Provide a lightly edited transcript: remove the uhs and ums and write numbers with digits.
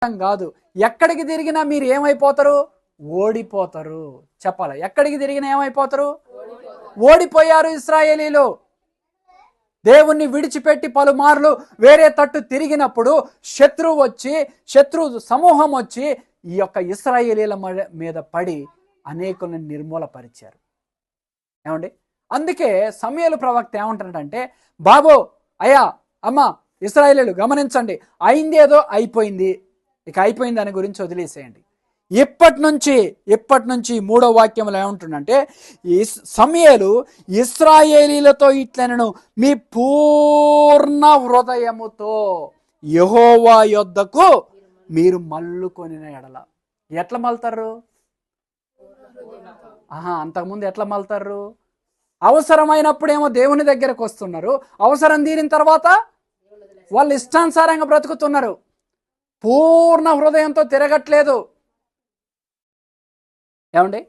కాదు, ఎక్కడికి తిరిగినా మీరు ఏమైపోతారు? ఓడిపోతారు. చెప్పాలి, ఎక్కడికి తిరిగినా ఏమైపోతారు? ఓడిపోయారు ఇశ్రాయేలీలు. దేవుణ్ణి విడిచిపెట్టి పలుమార్లు వేరే తట్టు తిరిగినప్పుడు శత్రు సమూహం వచ్చి ఈ యొక్క ఇశ్రాయేలీల మీద పడి అనేకులను నిర్మూలపరిచారు. ఏమండి, అందుకే సమూయేలు ప్రవక్త ఏమంటాడంటే, బాబో, అయ్యా, అమ్మ, ఇశ్రాయేలీలు గమనించండి, అయిందేదో అయిపోయింది, ఇక అయిపోయింది దాని గురించి వదిలేసేయండి. ఇప్పటి నుంచి 3వ వాక్యంలో ఏమంటుందంటే, సమూయేలు ఇశ్రాయేలీలతో ఇట్లనెను, మీ పూర్ణ హృదయముతో యెహోవా యొద్దకు మీరు మల్లుకొనిన ఎడల. ఎట్లా మల్తారు? అంతకుముందు ఎట్లా మల్తారు? అవసరమైనప్పుడేమో దేవుని దగ్గరకు వస్తున్నారు, అవసరం తీరిన తర్వాత వాళ్ళు ఇష్టానుసారంగా బ్రతుకుతున్నారు, పూర్ణ హృదయంతో తిరగట్లేదు. ఏమండి,